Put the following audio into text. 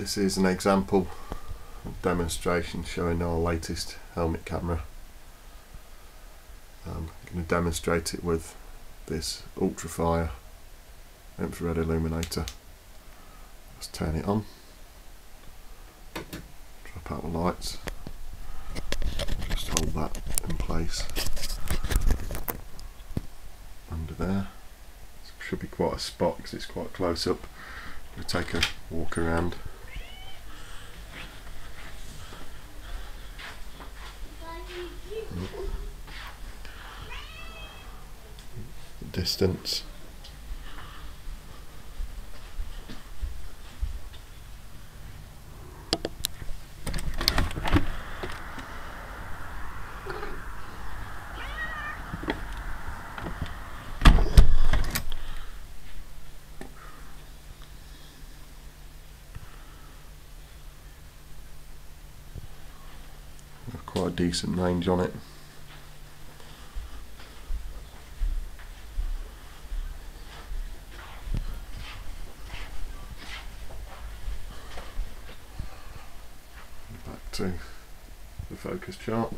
This is an example demonstration showing our latest helmet camera. I'm going to demonstrate it with this ultrafire infrared illuminator. Let's turn it on, drop out the lights, just hold that in place under there. This should be quite a spot because it's quite close up. We'll take a walk around. The distance. Quite a decent range on it. Back to the focus chart.